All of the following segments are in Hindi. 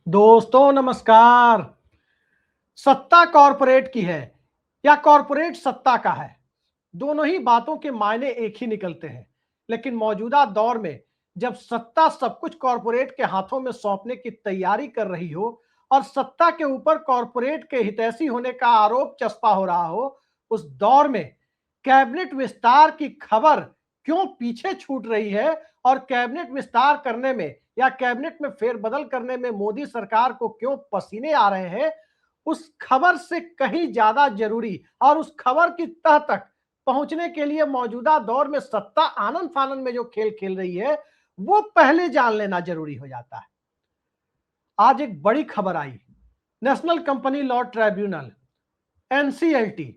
दोस्तों नमस्कार। सत्ता कॉरपोरेट की है या कॉरपोरेट सत्ता का है, दोनों ही बातों के मायने एक ही निकलते हैं। लेकिन मौजूदा दौर में जब सत्ता सब कुछ कॉरपोरेट के हाथों में सौंपने की तैयारी कर रही हो और सत्ता के ऊपर कॉरपोरेट के हितैषी होने का आरोप चस्पा हो रहा हो, उस दौर में कैबिनेट विस्तार की खबर क्यों पीछे छूट रही है और कैबिनेट विस्तार करने में या कैबिनेट में फेरबदल करने में मोदी सरकार को क्यों पसीने आ रहे हैं, उस खबर से कहीं ज्यादा जरूरी और उस खबर की तह तक पहुंचने के लिए मौजूदा दौर में सत्ता आनन फानन में जो खेल खेल रही है वो पहले जान लेना जरूरी हो जाता है। आज एक बड़ी खबर आई। National company law tribunal NCLT,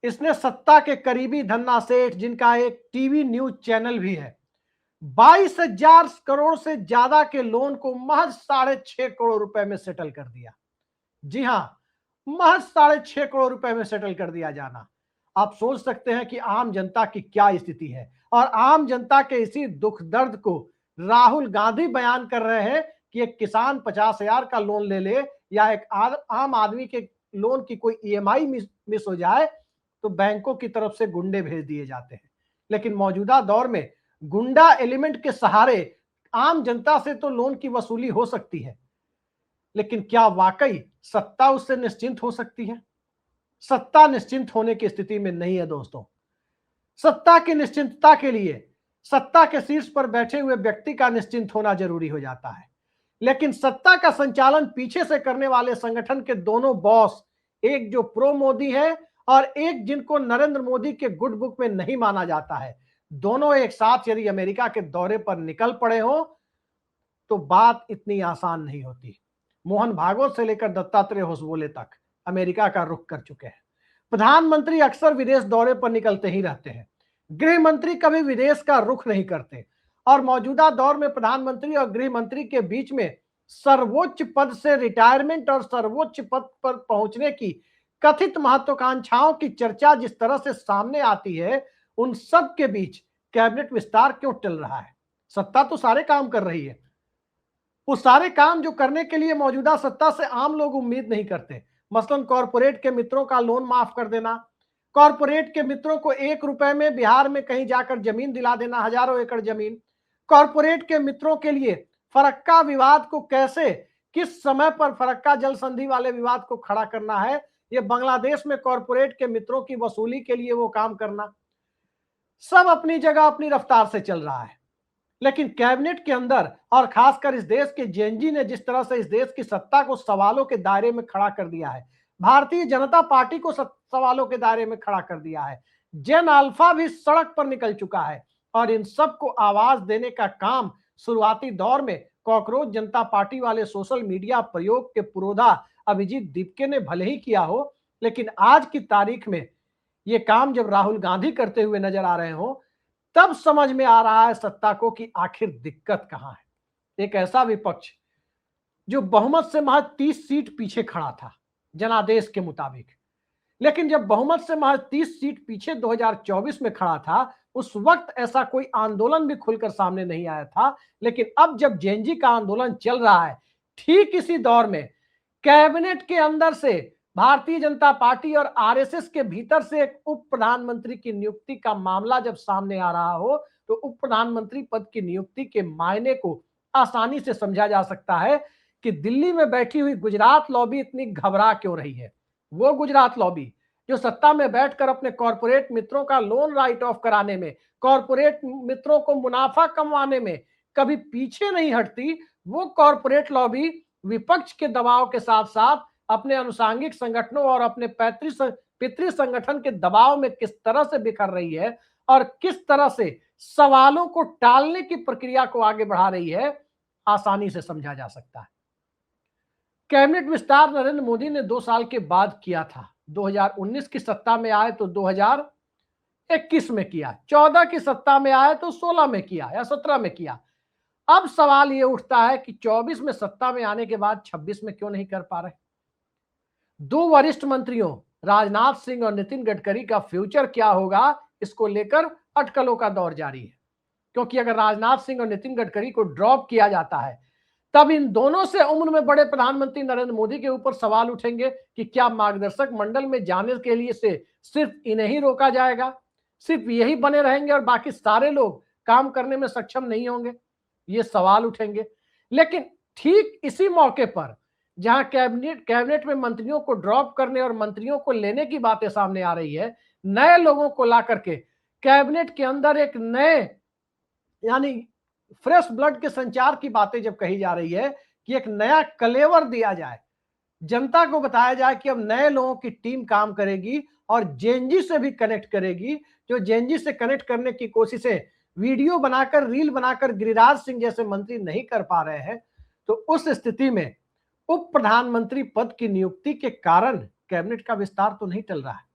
इसने सत्ता के करीबी धन्ना सेठ, जिनका एक टीवी न्यूज चैनल भी है, 22,000 करोड़ से ज्यादा के लोन को महज 6.5 करोड़ रुपए में सेटल कर दिया। जी हां, महज 6.5 करोड़ रुपए में सेटल कर दिया जाना। आप सोच सकते हैं कि आम जनता की क्या स्थिति है और आम जनता के इसी दुख दर्द को राहुल गांधी बयान कर रहे हैं कि एक किसान 50,000 का लोन ले ले या एक आम आदमी के लोन की कोई ईएमआई मिस हो जाए तो बैंकों की तरफ से गुंडे भेज दिए जाते हैं। लेकिन मौजूदा दौर में गुंडा एलिमेंट के सहारे आम जनता से तो लोन की वसूली हो सकती है, लेकिन क्या वाकई सत्ता उससे निश्चिंत हो सकती है? सत्ता निश्चिंत होने की स्थिति में नहीं है दोस्तों। सत्ता की निश्चिंतता के लिए सत्ता के शीर्ष पर बैठे हुए व्यक्ति का निश्चिंत होना जरूरी हो जाता है। लेकिन सत्ता का संचालन पीछे से करने वाले संगठन के दोनों बॉस, एक जो प्रो मोदी है और एक जिनको नरेंद्र मोदी के गुड बुक में नहीं माना जाता है, दोनों एक साथ यदि अमेरिका के दौरे पर निकल पड़े हो तो बात इतनी आसान नहीं होती। मोहन भागवत से लेकर दत्तात्रेय होसबोले तक अमेरिका का रुख कर चुके हैं। प्रधानमंत्री अक्सर विदेश दौरे पर निकलते ही रहते हैं। गृह मंत्री कभी विदेश का रुख नहीं करते और मौजूदा दौर में प्रधानमंत्री और गृह मंत्री के बीच में सर्वोच्च पद से रिटायरमेंट और सर्वोच्च पद पर पहुंचने की कथित महत्वाकांक्षाओं की चर्चा जिस तरह से सामने आती है, उन सब के बीच कैबिनेट विस्तार क्यों टल रहा है? सत्ता तो सारे काम कर रही है। वो सारे काम जो करने के लिए मौजूदा सत्ता से आम लोग उम्मीद नहीं करते, मसलन कॉरपोरेट के मित्रों का लोन माफ कर देना, कॉरपोरेट के मित्रों को 1 रुपए में बिहार में कहीं जाकर जमीन दिला देना, हजारों एकड़ जमीन, कॉरपोरेट के मित्रों के लिए फरक्का विवाद को कैसे, किस समय पर फरक्का जल संधि वाले विवाद को खड़ा करना है, ये बांग्लादेश में कॉरपोरेट के मित्रों की वसूली के लिए वो काम करना, सब अपनी जगह अपनी रफ्तार से चल रहा है। लेकिन कैबिनेट के अंदर और खासकर इस देश के जेएनजी ने जिस तरह से इस देश की सत्ता को सवालों के दायरे में खड़ा कर दिया है, भारतीय जनता पार्टी को सवालों के दायरे में खड़ा कर दिया है, जेन अल्फा भी सड़क पर निकल चुका है और इन सबको आवाज देने का काम शुरुआती दौर में कॉकरोच जनता पार्टी वाले सोशल मीडिया प्रयोग के पुरोधा अभिजीत दीपके ने भले ही किया हो, लेकिन आज की तारीख में ये काम जब राहुल गांधी करते हुए नजर आ रहे हो तब समझ में आ रहा है सत्ता को कि आखिर दिक्कत कहां है। एक ऐसा विपक्ष जो बहुमत से महज 30 सीट पीछे खड़ा था जनादेश के मुताबिक, लेकिन जब बहुमत से महज 30 सीट पीछे 2024 में खड़ा था, उस वक्त ऐसा कोई आंदोलन भी खुलकर सामने नहीं आया था। लेकिन अब जब जेएनजी का आंदोलन चल रहा है, ठीक इसी दौर में कैबिनेट के अंदर से भारतीय जनता पार्टी और आरएसएस के भीतर से एक उप प्रधानमंत्री की नियुक्ति का मामला जब सामने आ रहा हो तो उप प्रधानमंत्री पद की नियुक्ति के मायने को आसानी से समझा जा सकता है कि दिल्ली में बैठी हुई गुजरात लॉबी इतनी घबरा क्यों रही है। वो गुजरात लॉबी जो सत्ता में बैठकर अपने कॉरपोरेट मित्रों का लोन राइट ऑफ कराने में, कॉरपोरेट मित्रों को मुनाफा कमवाने में कभी पीछे नहीं हटती, वो कॉरपोरेट लॉबी विपक्ष के दबाव के साथ साथ अपने अनुसांगिक संगठनों और अपने पितृ संगठन के दबाव में किस तरह से बिखर रही है और किस तरह से सवालों को टालने की प्रक्रिया को आगे बढ़ा रही है, आसानी से समझा जा सकता है। कैबिनेट विस्तार नरेंद्र मोदी ने 2 साल के बाद किया था। 2019 की सत्ता में आए तो 2021 में किया, 14 की सत्ता में आए तो 16 में किया या 17 में किया। अब सवाल यह उठता है कि 24 में सत्ता में आने के बाद 26 में क्यों नहीं कर पा रहे। 2 वरिष्ठ मंत्रियों राजनाथ सिंह और नितिन गडकरी का फ्यूचर क्या होगा, इसको लेकर अटकलों का दौर जारी है। क्योंकि अगर राजनाथ सिंह और नितिन गडकरी को ड्रॉप किया जाता है तब इन दोनों से उम्र में बड़े प्रधानमंत्री नरेंद्र मोदी के ऊपर सवाल उठेंगे कि क्या मार्गदर्शक मंडल में जाने के लिए से सिर्फ इन्हें ही रोका जाएगा, सिर्फ यही बने रहेंगे और बाकी सारे लोग काम करने में सक्षम नहीं होंगे, ये सवाल उठेंगे। लेकिन ठीक इसी मौके पर जहां कैबिनेट में मंत्रियों को ड्रॉप करने और मंत्रियों को लेने की बातें सामने आ रही है, नए लोगों को ला करके कैबिनेट के अंदर एक नए यानी फ्रेश ब्लड के संचार की बातें जब कही जा रही है कि एक नया कलेवर दिया जाए, जनता को बताया जाए कि अब नए लोगों की टीम काम करेगी और जेएनजी से भी कनेक्ट करेगी। जो जेएनजी से कनेक्ट करने की कोशिशें वीडियो बनाकर रील बनाकर गिरिराज सिंह जैसे मंत्री नहीं कर पा रहे हैं, तो उस स्थिति में उप प्रधानमंत्री पद की नियुक्ति के कारण कैबिनेट का विस्तार तो नहीं टल रहा है।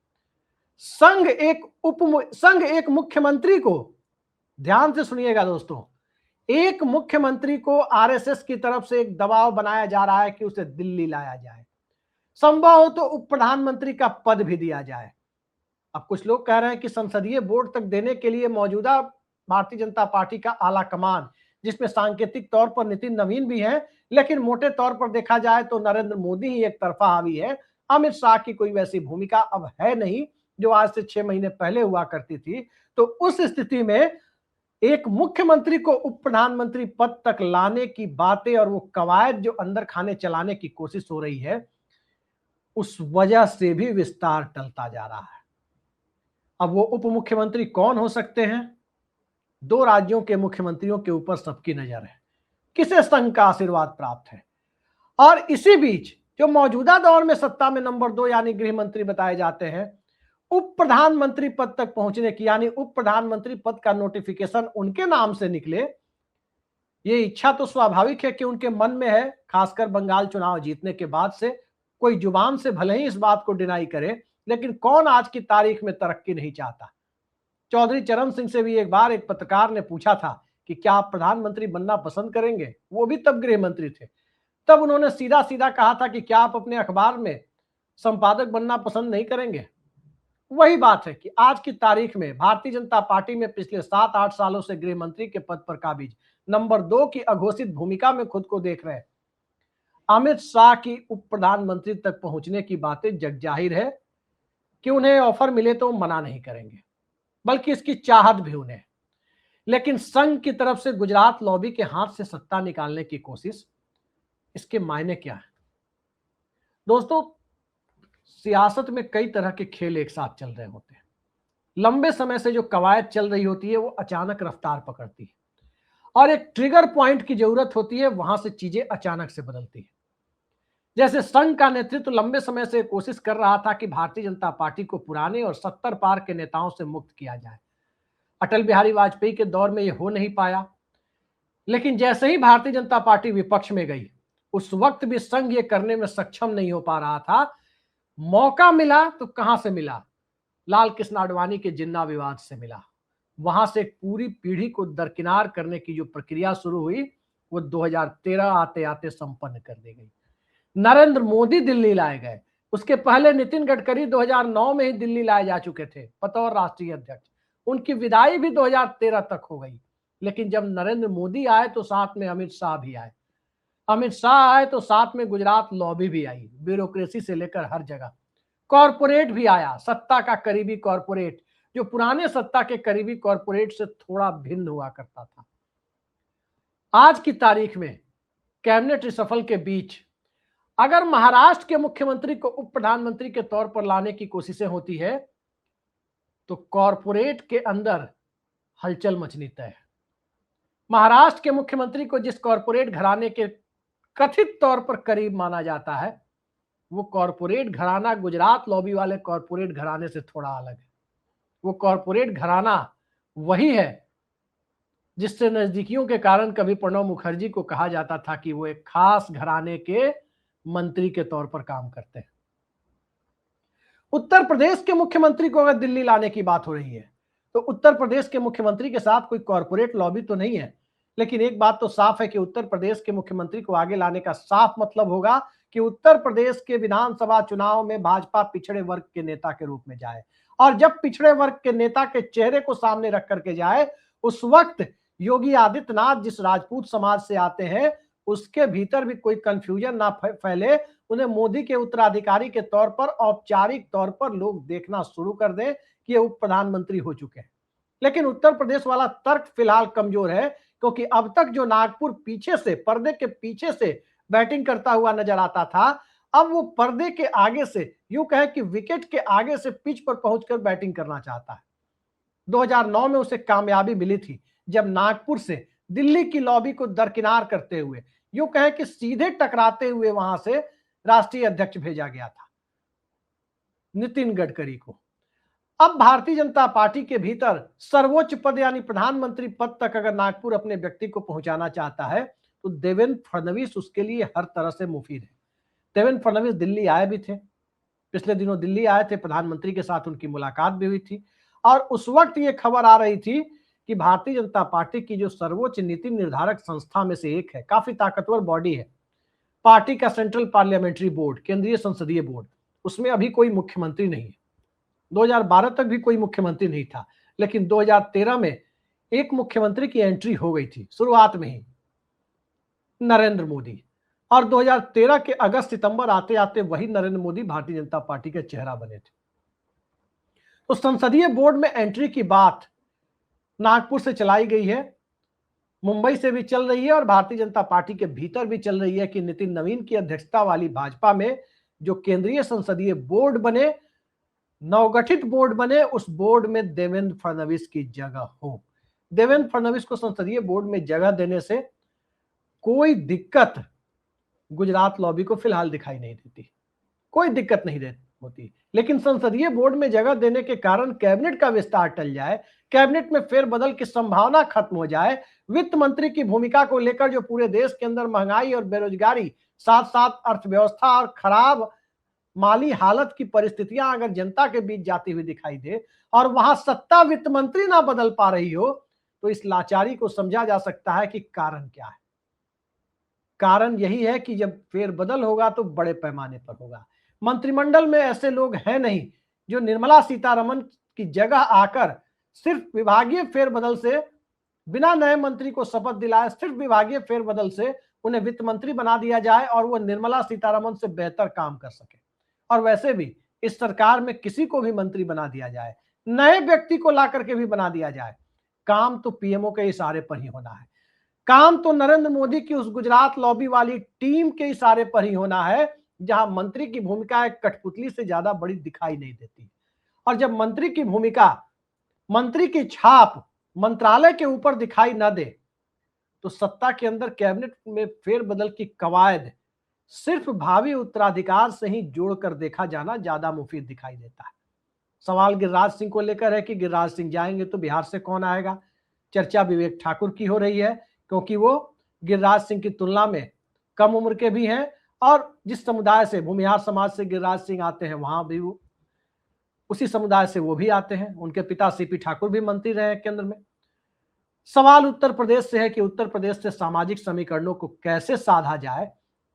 संघ एक मुख्यमंत्री को, ध्यान से सुनिएगा दोस्तों, एक मुख्यमंत्री को आरएसएस की तरफ से एक दबाव बनाया जा रहा है कि उसे दिल्ली लाया जाए, संभव हो तो उप प्रधानमंत्री का पद भी दिया जाए। अब कुछ लोग कह रहे हैं कि संसदीय बोर्ड तक देने के लिए मौजूदा भारतीय जनता पार्टी का आला कमान, जिसमें सांकेतिक तौर पर नितिन नवीन भी है, लेकिन मोटे तौर पर देखा जाए तो नरेंद्र मोदी ही एक तरफा हावी है। अमित शाह की कोई वैसी भूमिका अब है नहीं जो आज से 6 महीने पहले हुआ करती थी। तो उस स्थिति में एक मुख्यमंत्री को उप प्रधानमंत्री पद तक लाने की बातें और वो कवायद जो अंदर खाने चलाने की कोशिश हो रही है, उस वजह से भी विस्तार टलता जा रहा है। अब वो उप मुख्यमंत्री कौन हो सकते हैं? 2 राज्यों के मुख्यमंत्रियों के ऊपर सबकी नजर है, किसे संघ का आशीर्वाद प्राप्त है। और इसी बीच जो मौजूदा दौर में सत्ता में नंबर 2 यानी गृह मंत्री बताए जाते हैं, उप प्रधानमंत्री पद तक पहुंचने की, यानी उप प्रधानमंत्री पद का नोटिफिकेशन उनके नाम से निकले, ये इच्छा तो स्वाभाविक है कि उनके मन में है, खासकर बंगाल चुनाव जीतने के बाद से। कोई जुबान से भले ही इस बात को डिनाई करे, लेकिन कौन आज की तारीख में तरक्की नहीं चाहता। चौधरी चरण सिंह से भी एक बार एक पत्रकार ने पूछा था कि क्या आप प्रधानमंत्री बनना पसंद करेंगे, वो भी तब गृह मंत्री थे। तब उन्होंने सीधा सीधा कहा था कि क्या आप अपने अखबार में संपादक बनना पसंद नहीं करेंगे। वही बात है कि आज की तारीख में भारतीय जनता पार्टी में पिछले 7-8 सालों से गृह मंत्री के पद पर काबिज नंबर 2 की अघोषित भूमिका में खुद को देख रहे अमित शाह की उप प्रधानमंत्री तक पहुंचने की बातें जग जाहिर है कि उन्हें ऑफर मिले तो मना नहीं करेंगे, बल्कि इसकी चाहत भी उन्हें। लेकिन संघ की तरफ से गुजरात लॉबी के हाथ से सत्ता निकालने की कोशिश, इसके मायने क्या है दोस्तों? सियासत में कई तरह के खेल एक साथ चल रहे होते हैं। लंबे समय से जो कवायद चल रही होती है वो अचानक रफ्तार पकड़ती है और एक ट्रिगर पॉइंट की जरूरत होती है, वहां से चीजें अचानक से बदलती है। जैसे संघ का नेतृत्व लंबे समय से कोशिश कर रहा था कि भारतीय जनता पार्टी को पुराने और 70 पार के नेताओं से मुक्त किया जाए। अटल बिहारी वाजपेयी के दौर में यह हो नहीं पाया, लेकिन जैसे ही भारतीय जनता पार्टी विपक्ष में गई, उस वक्त भी संघ ये करने में सक्षम नहीं हो पा रहा था। मौका मिला तो कहां से मिला? लाल कृष्ण आडवाणी के जिन्ना विवाद से मिला। वहां से एक पूरी पीढ़ी को दरकिनार करने की जो प्रक्रिया शुरू हुई, वो 2013 आते आते संपन्न कर दी गई। नरेंद्र मोदी दिल्ली लाए गए। उसके पहले नितिन गडकरी 2009 में ही दिल्ली लाए जा चुके थे बतौर राष्ट्रीय अध्यक्ष। उनकी विदाई भी 2013 तक हो गई। लेकिन जब नरेंद्र मोदी आए तो साथ में अमित शाह भी आए। अमित शाह आए तो साथ में गुजरात लॉबी भी आई, ब्यूरोक्रेसी से लेकर हर जगह। कॉरपोरेट भी आया, सत्ता का करीबी कॉरपोरेट, जो पुराने सत्ता के करीबी कॉरपोरेट से थोड़ा भिन्न हुआ करता था। आज की तारीख में कैबिनेट रिसफल के बीच अगर महाराष्ट्र के मुख्यमंत्री को उप प्रधानमंत्री के तौर पर लाने की कोशिशें होती है, तो कॉरपोरेट के अंदर हलचल मचनी तय है। महाराष्ट्र के मुख्यमंत्री को जिस कॉरपोरेट घराने के कथित तौर पर करीब माना जाता है, वो कॉरपोरेट घराना गुजरात लॉबी वाले कॉरपोरेट घराने से थोड़ा अलग है। वो कॉरपोरेट घराना वही है जिससे नजदीकियों के कारण कभी प्रणब मुखर्जी को कहा जाता था कि वो एक खास घराने के मंत्री के तौर पर काम करते हैं। उत्तर प्रदेश के मुख्यमंत्री को अगर दिल्ली लाने की बात हो रही है, तो उत्तर प्रदेश के मुख्यमंत्री के साथ कोई कॉरपोरेट लॉबी तो नहीं है, लेकिन एक बात तो साफ है कि उत्तर प्रदेश के मुख्यमंत्री को आगे लाने का साफ मतलब होगा कि उत्तर प्रदेश के विधानसभा चुनाव में भाजपा पिछड़े वर्ग के नेता के रूप में जाए। और जब पिछड़े वर्ग के नेता के चेहरे को सामने रख करके जाए, उस वक्त योगी आदित्यनाथ जिस राजपूत समाज से आते हैं, उसके भीतर भी कोई कंफ्यूजन ना फैले, उन्हें मोदी के उत्तराधिकारी के तौर पर औपचारिक तौर पर लोग देखना शुरू कर दें कि ये उप प्रधानमंत्री हो चुके हैं। लेकिन उत्तर प्रदेश वाला तर्क फिलहाल कमजोर है, क्योंकि अब तक जो नागपुर पीछे से, पर्दे के पीछे से बैटिंग करता हुआ नजर आता था, अब वो पर्दे के आगे से, यूं कहे कि विकेट के आगे से पिच पर पहुंचकर बैटिंग करना चाहता है। 2009 में उसे कामयाबी मिली थी, जब नागपुर से दिल्ली की लॉबी को दरकिनार करते हुए, यूं कहे कि सीधे टकराते हुए वहां से राष्ट्रीय अध्यक्ष भेजा गया था, नितिन गडकरी को। अब भारतीय जनता पार्टी के भीतर सर्वोच्च पद यानी प्रधानमंत्री पद तक अगर नागपुर अपने व्यक्ति को पहुंचाना चाहता है, तो देवेंद्र फडणवीस उसके लिए हर तरह से मुफीद है। देवेंद्र फडणवीस दिल्ली आए भी थे, पिछले दिनों दिल्ली आए थे, प्रधानमंत्री के साथ उनकी मुलाकात भी हुई थी, और उस वक्त ये खबर आ रही थी कि भारतीय जनता पार्टी की जो सर्वोच्च नीति निर्धारक संस्था में से एक है, काफी ताकतवर बॉडी है, पार्टी का सेंट्रल पार्लियामेंट्री बोर्ड, केंद्रीय संसदीय बोर्ड, उसमें अभी कोई मुख्यमंत्री नहीं है। 2012 तक भी कोई मुख्यमंत्री नहीं था, लेकिन 2013 में एक मुख्यमंत्री की एंट्री हो गई थी शुरुआत में ही, नरेंद्र मोदी। और 2013 के अगस्त सितंबर आते आते वही नरेंद्र मोदी भारतीय जनता पार्टी के चेहरा बने थे। तो संसदीय बोर्ड में एंट्री की बात नागपुर से चलाई गई है, मुंबई से भी चल रही है, और भारतीय जनता पार्टी के भीतर भी चल रही है कि नितिन नवीन की अध्यक्षता वाली भाजपा में जो केंद्रीय संसदीय बोर्ड बने, नवगठित बोर्ड बने, उस बोर्ड में देवेंद्र फडणवीस की जगह हो। देवेंद्र फडणवीस को संसदीय बोर्ड में जगह देने से कोई दिक्कत गुजरात लॉबी को फिलहाल दिखाई नहीं देती, कोई दिक्कत नहीं होती। लेकिन संसदीय बोर्ड में जगह देने के कारण कैबिनेट का विस्तार टल जाए, कैबिनेट में फेरबदल की संभावना खत्म हो जाए, वित्त मंत्री की भूमिका को लेकर जो पूरे देश के अंदर महंगाई और बेरोजगारी, साथ साथ अर्थव्यवस्था और खराब माली हालत की परिस्थितियां अगर जनता के बीच जाती हुई दिखाई दे, और वहां सत्ता वित्त मंत्री ना बदल पा रही हो, तो इस लाचारी को समझा जा सकता है कि कारण क्या है। कारण यही है कि जब फेरबदल होगा तो बड़े पैमाने पर होगा। मंत्रिमंडल में ऐसे लोग हैं नहीं जो निर्मला सीतारमण की जगह आकर सिर्फ विभागीय फेरबदल से, बिना नए मंत्री को शपथ दिलाए, सिर्फ विभागीय फेरबदल से उन्हें वित्त मंत्री बना दिया जाए और वो निर्मला सीतारमण से बेहतर काम कर सके। और वैसे भी इस सरकार में किसी को भी मंत्री बना दिया जाए, नए व्यक्ति को ला करके भी बना दिया जाए, काम तो पीएमओ के इशारे पर ही होना है, काम तो नरेंद्र मोदी की उस गुजरात लॉबी वाली टीम के इशारे पर ही होना है, जहां मंत्री की भूमिका एक कठपुतली से ज्यादा बड़ी दिखाई नहीं देती। और जब मंत्री की भूमिका, मंत्री की छाप मंत्रालय के ऊपर दिखाई न दे, तो सत्ता के अंदर कैबिनेट में फेरबदल की कवायद सिर्फ भावी उत्तराधिकार से ही जोड़कर देखा जाना ज्यादा मुफीद दिखाई देता है। सवाल गिरिराज सिंह को लेकर है कि गिरिराज सिंह जाएंगे तो बिहार से कौन आएगा। चर्चा विवेक ठाकुर की हो रही है, क्योंकि वो गिरिराज सिंह की तुलना में कम उम्र के भी हैं, और जिस समुदाय से, भूमिहार समाज से गिरिराज सिंह आते हैं, वहां भी वो उसी समुदाय से वो भी आते हैं। उनके पिता सीपी ठाकुर भी मंत्री रहे हैं केंद्र में। सवाल उत्तर प्रदेश से है कि उत्तर प्रदेश से सामाजिक समीकरणों को कैसे साधा जाए,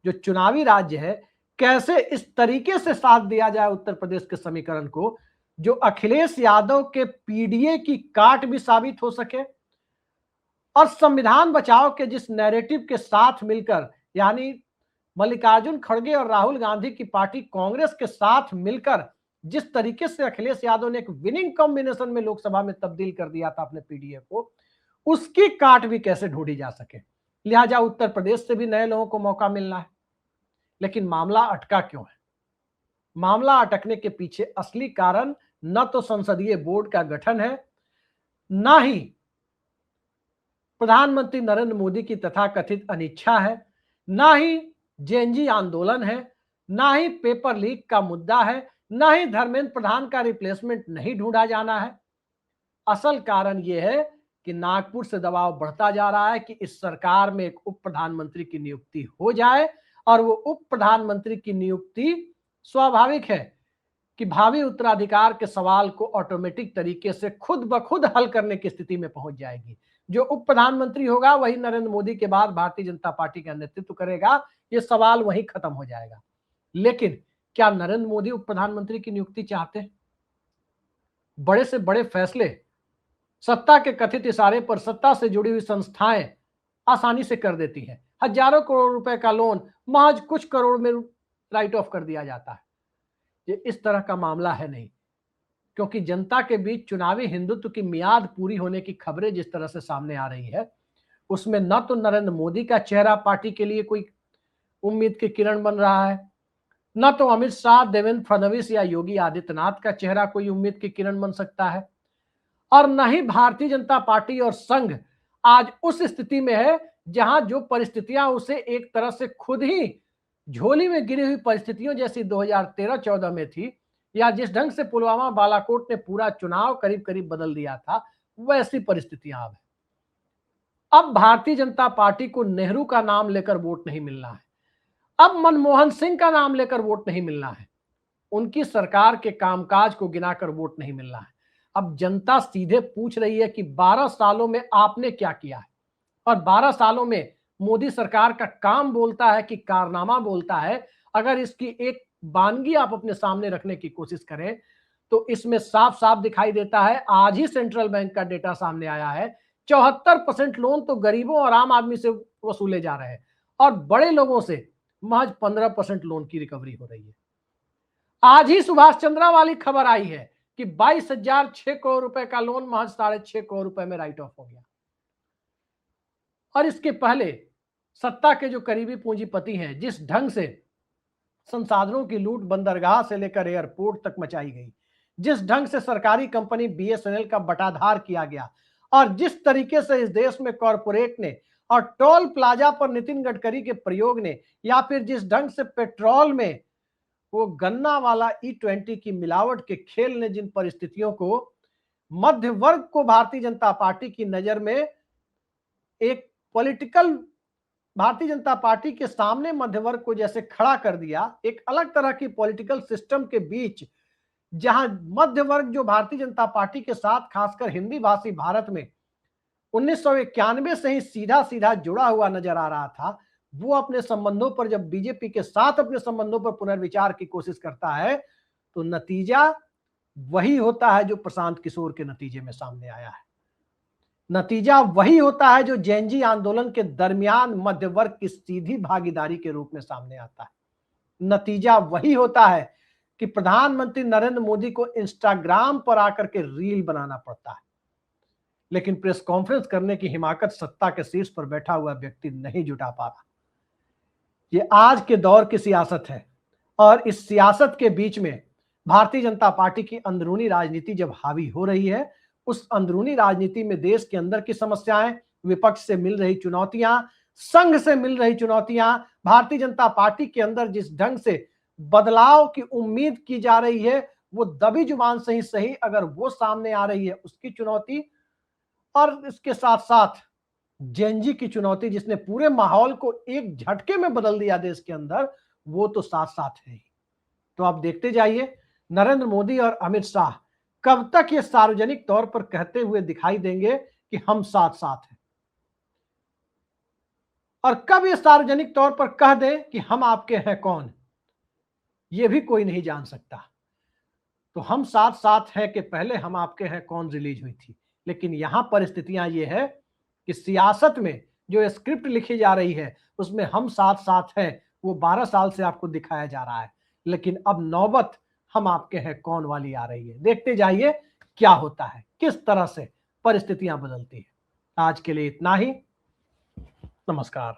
जो चुनावी राज्य है, कैसे इस तरीके से साथ दिया जाए उत्तर प्रदेश के समीकरण को, जो अखिलेश यादव के पीडीए की काट भी साबित हो सके, और संविधान बचाओ के जिस नैरेटिव के साथ मिलकर, यानी मल्लिकार्जुन खड़गे और राहुल गांधी की पार्टी कांग्रेस के साथ मिलकर जिस तरीके से अखिलेश यादव ने एक विनिंग कॉम्बिनेशन में लोकसभा में तब्दील कर दिया था अपने पीडीए को, उसकी काट भी कैसे ढूंढी जा सके। लिहाजा उत्तर प्रदेश से भी नए लोगों को मौका मिलना है। लेकिन मामला अटका क्यों है? मामला अटकने के पीछे असली कारण न तो संसदीय बोर्ड का गठन है, न ही प्रधानमंत्री नरेंद्र मोदी की तथाकथित अनिच्छा है, ना ही जेएनजी आंदोलन है, ना ही पेपर लीक का मुद्दा है, ना ही धर्मेंद्र प्रधान का रिप्लेसमेंट नहीं ढूंढा जाना है। असल कारण यह है कि नागपुर से दबाव बढ़ता जा रहा है कि इस सरकार में एक उप प्रधानमंत्री की नियुक्ति हो जाए, और वो उप प्रधानमंत्री की नियुक्ति स्वाभाविक है कि भावी उत्तराधिकार के सवाल को ऑटोमेटिक तरीके से खुद ब खुद हल करने की स्थिति में पहुंच जाएगी। जो उप प्रधानमंत्री होगा वही नरेंद्र मोदी के बाद भारतीय जनता पार्टी का नेतृत्व करेगा, ये सवाल वहीं खत्म हो जाएगा। लेकिन क्या नरेंद्र मोदी उप प्रधानमंत्री की नियुक्ति चाहते हैं? बड़े से बड़े फैसले सत्ता के कथित इशारे पर सत्ता से जुड़ी हुई संस्थाएं आसानी से कर देती हैं। हजारों करोड़ रुपए का लोन महज कुछ करोड़ में राइट ऑफ कर दिया जाता है। ये इस तरह का मामला है नहीं, क्योंकि जनता के बीच चुनावी हिंदुत्व की मियाद पूरी होने की खबरें जिस तरह से सामने आ रही है, उसमें न तो नरेंद्र मोदी का चेहरा पार्टी के लिए कोई उम्मीद की किरण बन रहा है, न तो अमित शाह, देवेंद्र फडणवीस या योगी आदित्यनाथ का चेहरा कोई उम्मीद की किरण बन सकता है, और न ही भारतीय जनता पार्टी और संघ आज उस स्थिति में है जहां जो परिस्थितियां उसे एक तरह से खुद ही झोली में गिरी हुई परिस्थितियों जैसी 2013-14 में थी, या जिस ढंग से पुलवामा बालाकोट ने पूरा चुनाव करीब करीब बदल दिया था, वैसी परिस्थितियां अब है। अब भारतीय जनता पार्टी को नेहरू का नाम लेकर वोट नहीं मिलना है, अब मनमोहन सिंह का नाम लेकर वोट नहीं मिलना है, उनकी सरकार के कामकाज को गिनाकर वोट नहीं मिलना है। अब जनता सीधे पूछ रही है कि 12 सालों में आपने क्या किया है, और 12 सालों में मोदी सरकार का काम बोलता है कि कारनामा बोलता है। अगर इसकी एक वानगी आप अपने सामने रखने की कोशिश करें तो इसमें साफ साफ दिखाई देता है। आज ही सेंट्रल बैंक का डेटा सामने आया है, 74% लोन तो गरीबों और आम आदमी से वसूले जा रहे हैं, और बड़े लोगों से महज 15% लोन की रिकवरी हो रही है। आज ही सुभाष चंद्रा वाली खबर आई है कि 22,006 करोड़ रुपए का लोन महज 6.5 करोड़ रुपए में राइट ऑफ हो गया। और इसके पहले सत्ता के जो करीबी पूंजीपति हैं, जिस ढंग से संसाधनों की लूट बंदरगाह से लेकर एयरपोर्ट तक मचाई गई, जिस ढंग से सरकारी कंपनी बीएसएनएल का बटाधार किया गया, और जिस तरीके से इस देश में कॉरपोरेट ने और टोल प्लाजा पर नितिन गडकरी के प्रयोग ने, या फिर जिस ढंग से पेट्रोल में वो गन्ना वाला E20 की मिलावट के खेल ने जिन परिस्थितियों को मध्य वर्ग को भारतीय जनता पार्टी की नजर में एक पॉलिटिकल, भारतीय जनता पार्टी के सामने मध्य वर्ग को जैसे खड़ा कर दिया, एक अलग तरह की पॉलिटिकल सिस्टम के बीच, जहां मध्य वर्ग जो भारतीय जनता पार्टी के साथ खासकर हिंदी भाषी भारत में 1991 से ही सीधा सीधा जुड़ा हुआ नजर आ रहा था, वो अपने संबंधों पर जब बीजेपी के साथ अपने संबंधों पर पुनर्विचार की कोशिश करता है तो नतीजा वही होता है जो प्रशांत किशोर के नतीजे में सामने आया है। नतीजा वही होता है जो जेएनजी आंदोलन के दरमियान मध्य वर्ग की सीधी भागीदारी के रूप में सामने आता है। नतीजा वही होता है कि प्रधानमंत्री नरेंद्र मोदी को इंस्टाग्राम पर आकर के रील बनाना पड़ता है, लेकिन प्रेस कॉन्फ्रेंस करने की हिमाकत सत्ता के शीर्ष पर बैठा हुआ व्यक्ति नहीं जुटा पा रहा। ये आज के दौर की सियासत है, और इस सियासत के बीच में भारतीय जनता पार्टी की अंदरूनी राजनीति जब हावी हो रही है, उस अंदरूनी राजनीति में देश के अंदर की समस्याएं, विपक्ष से मिल रही चुनौतियां, संघ से मिल रही चुनौतियां, भारतीय जनता पार्टी के अंदर जिस ढंग से बदलाव की उम्मीद की जा रही है, वो दबी जुबान से ही सही अगर वो सामने आ रही है, उसकी चुनौती, और इसके साथ साथ जेएनजी की चुनौती जिसने पूरे माहौल को एक झटके में बदल दिया देश के अंदर, वो तो साथ साथ है ही। तो आप देखते जाइए नरेंद्र मोदी और अमित शाह कब तक ये सार्वजनिक तौर पर कहते हुए दिखाई देंगे कि हम साथ साथ हैं, और कब ये सार्वजनिक तौर पर कह दें कि हम आपके हैं कौन, ये भी कोई नहीं जान सकता। तो हम साथ साथ हैं कि पहले हम आपके हैं कौन रिलीज हुई थी, लेकिन यहां परिस्थितियां ये है कि सियासत में जो स्क्रिप्ट लिखी जा रही है उसमें हम साथ साथ हैं, वो 12 साल से आपको दिखाया जा रहा है, लेकिन अब नौबत हम आपके हैं कौन वाली आ रही है। देखते जाइए क्या होता है, किस तरह से परिस्थितियां बदलती है। आज के लिए इतना ही, नमस्कार।